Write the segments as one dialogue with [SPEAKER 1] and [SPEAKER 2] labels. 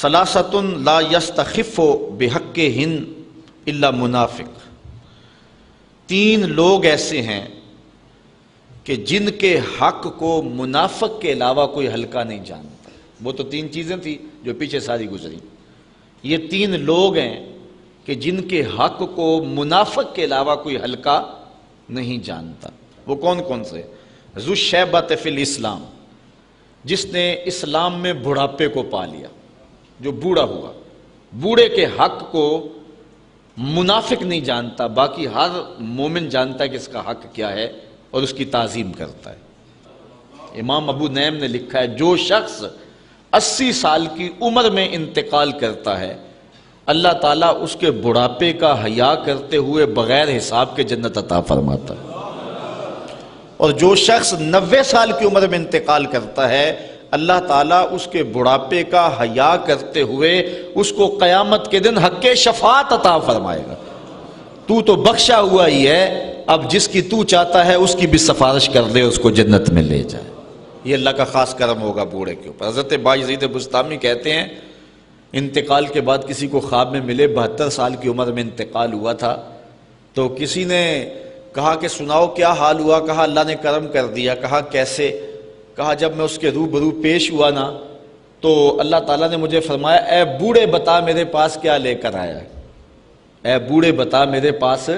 [SPEAKER 1] ثلاثۃ لا یستخف بحقہن الا منافق، تین لوگ ایسے ہیں کہ جن کے حق کو منافق کے علاوہ کوئی ہلکا نہیں جانتا۔ وہ تو تین چیزیں تھیں جو پیچھے ساری گزری، یہ تین لوگ ہیں کہ جن کے حق کو منافق کے علاوہ کوئی ہلکا نہیں جانتا۔ وہ کون کون سے؟ ذو الشیبۃ فی الاسلام، جس نے اسلام میں بڑھاپے کو پا لیا، جو بوڑھا ہوا، بوڑھے کے حق کو منافق نہیں جانتا، باقی ہر مومن جانتا ہے کہ اس کا حق کیا ہے اور اس کی تعظیم کرتا ہے۔ امام ابو نعیم نے لکھا ہے جو شخص 80 سال کی عمر میں انتقال کرتا ہے، اللہ تعالیٰ اس کے بڑھاپے کا حیا کرتے ہوئے بغیر حساب کے جنت عطا فرماتا ہے، اور جو شخص 90 سال کی عمر میں انتقال کرتا ہے، اللہ تعالیٰ اس کے بڑھاپے کا حیا کرتے ہوئے اس کو قیامت کے دن حق شفاعت عطا فرمائے گا۔ تو بخشا ہوا ہی ہے، اب جس کی تو چاہتا ہے اس کی بھی سفارش کر دے، اس کو جنت میں لے جائے۔ یہ اللہ کا خاص کرم ہوگا بوڑھے کے اوپر۔ حضرت باجزید بسطامی کہتے ہیں انتقال کے بعد کسی کو خواب میں ملے، 72 سال کی عمر میں انتقال ہوا تھا، تو کسی نے کہا کہ سناؤ کیا حال ہوا؟ کہا اللہ نے کرم کر دیا۔ کہا کیسے؟ کہا جب میں اس کے روبرو پیش ہوا نا تو اللہ تعالیٰ نے مجھے فرمایا اے بوڑھے بتا میرے پاس کیا لے کر آیا ہے، اے بوڑھے بتا میرے پاس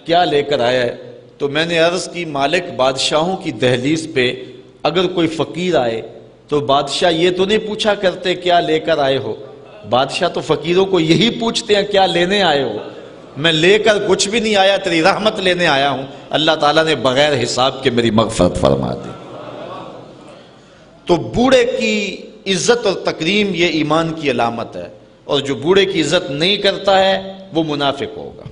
[SPEAKER 1] کیا لے کر آیا ہے۔ تو میں نے عرض کی مالک بادشاہوں کی دہلیز پہ اگر کوئی فقیر آئے تو بادشاہ یہ تو نہیں پوچھا کرتے کیا لے کر آئے ہو، بادشاہ تو فقیروں کو یہی پوچھتے ہیں کیا لینے آئے ہو۔ میں لے کر کچھ بھی نہیں آیا، تیری رحمت لینے آیا ہوں، اللہ تعالیٰ نے بغیر حساب کے میری مغفرت فرما دی۔ تو بوڑھے کی عزت اور تکریم یہ ایمان کی علامت ہے، اور جو بوڑھے کی عزت نہیں کرتا ہے وہ منافق ہوگا۔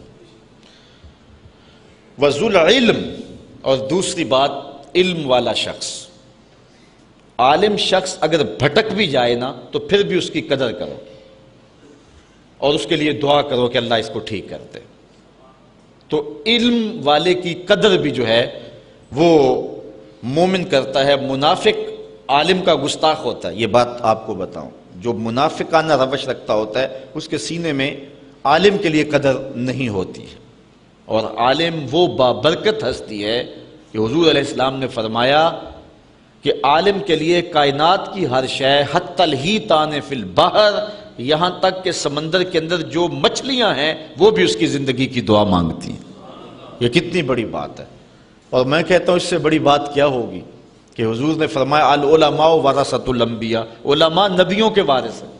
[SPEAKER 1] وذو العلم، اور دوسری بات علم والا شخص، عالم شخص اگر بھٹک بھی جائے نا تو پھر بھی اس کی قدر کرو اور اس کے لیے دعا کرو کہ اللہ اس کو ٹھیک کر دے۔ تو علم والے کی قدر بھی جو ہے وہ مومن کرتا ہے۔ منافق عالم کا گستاخ ہوتا ہے، یہ بات آپ کو بتاؤں، جو منافقانہ روش رکھتا ہوتا ہے اس کے سینے میں عالم کے لیے قدر نہیں ہوتی ہے۔ اور عالم وہ بابرکت ہستی ہے کہ حضور علیہ السلام نے فرمایا کہ عالم کے لیے کائنات کی ہر شے حتی الحیتان فی البحر، یہاں تک کہ سمندر کے اندر جو مچھلیاں ہیں وہ بھی اس کی زندگی کی دعا مانگتی ہیں۔ یہ کتنی بڑی بات ہے، اور میں کہتا ہوں اس سے بڑی بات کیا ہوگی کہ حضور نے فرمایا العلماء ورثۃ الانبیاء، علماء نبیوں کے وارث ہیں۔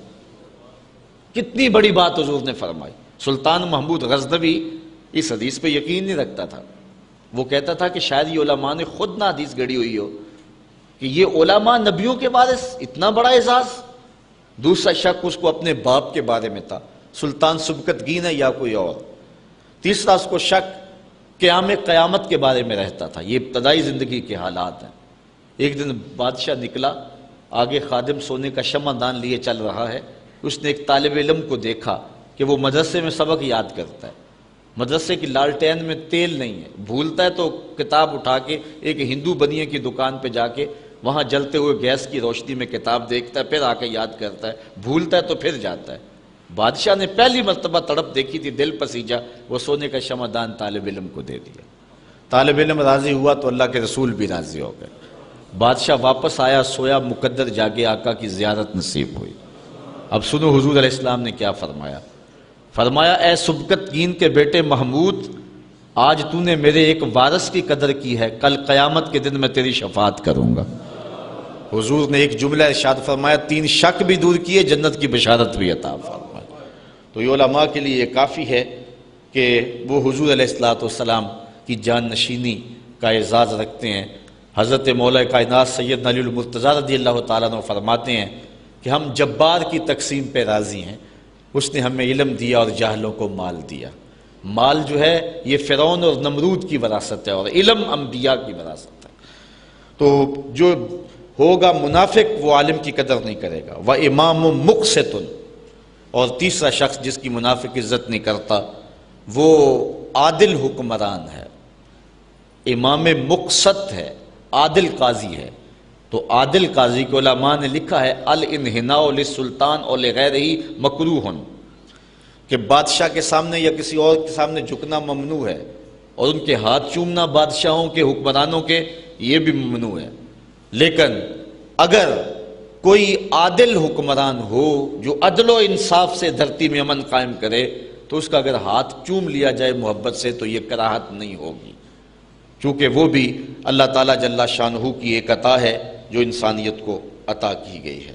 [SPEAKER 1] کتنی بڑی بات حضور نے فرمائی۔ سلطان محمود غزنوی اس حدیث پہ یقین نہیں رکھتا تھا، وہ کہتا تھا کہ شاید یہ علماء نے خود نہ حدیث گڑی ہوئی ہو کہ یہ علماء نبیوں کے وارث، اتنا بڑا اعزاز۔ دوسرا شک اس کو اپنے باپ کے بارے میں تھا، سلطان سبکتگین ہے یا کوئی اور۔ تیسرا اس کو شک قیامت کے بارے میں رہتا تھا۔ یہ ابتدائی زندگی کے حالات ہیں۔ ایک دن بادشاہ نکلا، آگے خادم سونے کا شمع دان لیے چل رہا ہے، اس نے ایک طالب علم کو دیکھا کہ وہ مدرسے میں سبق یاد کرتا ہے، مدرسے کی لالٹین میں تیل نہیں ہے، بھولتا ہے تو کتاب اٹھا کے ایک ہندو بنیے کی دکان پہ جا کے وہاں جلتے ہوئے گیس کی روشنی میں کتاب دیکھتا ہے، پھر آ کے یاد کرتا ہے، بھولتا ہے تو پھر جاتا ہے۔ بادشاہ نے پہلی مرتبہ تڑپ دیکھی تھی، دل پسیجا، وہ سونے کا شمع دان طالب علم کو دے دیا۔ طالب علم راضی ہوا تو اللہ کے رسول بھی راضی ہو گئے۔ بادشاہ واپس آیا، سویا مقدر جاگے، آقا کی زیارت نصیب ہوئی۔ اب سنو حضور علیہ السلام نے کیا فرمایا۔ فرمایا اے سبکتگین کے بیٹے محمود، آج تو نے میرے ایک وارث کی قدر کی ہے، کل قیامت کے دن میں تیری شفاعت کروں گا۔ حضور نے ایک جملہ ارشاد فرمایا، 3 شک بھی دور کیے، جنت کی بشارت بھی عطا فرمائی۔ تو یہ علماء کے لیے یہ کافی ہے کہ وہ حضور علیہ السلام کی جان نشینی کا اعزاز رکھتے ہیں۔ حضرت مولا کائنات سیدنا علی المرتضیٰ رضی اللہ تعالیٰ عنہ فرماتے ہیں کہ ہم جبار کی تقسیم پہ راضی ہیں، اس نے ہمیں علم دیا اور جاہلوں کو مال دیا۔ مال جو ہے یہ فرعون اور نمرود کی وراثت ہے، اور علم انبیاء کی وراثت ہے۔ تو جو ہوگا منافق وہ عالم کی قدر نہیں کرے گا۔ وَإِمَامٌ مُقْسِطٌ، اور تیسرا شخص جس کی منافق عزت نہیں کرتا وہ عادل حکمران ہے، امام مقسط ہے، عادل قاضی ہے۔ تو عادل قاضی کو علماء نے لکھا ہے الانحناء للسلطان اور لغیرہ مکروہ، کہ بادشاہ کے سامنے یا کسی اور کے سامنے جھکنا ممنوع ہے، اور ان کے ہاتھ چومنا بادشاہوں کے حکمرانوں کے یہ بھی ممنوع ہے۔ لیکن اگر کوئی عادل حکمران ہو جو عدل و انصاف سے دھرتی میں امن قائم کرے تو اس کا اگر ہاتھ چوم لیا جائے محبت سے تو یہ کراہت نہیں ہوگی، چونکہ وہ بھی اللہ تعالیٰ جل شانہ کی ایک عطا ہے جو انسانیت کو عطا کی گئی ہے۔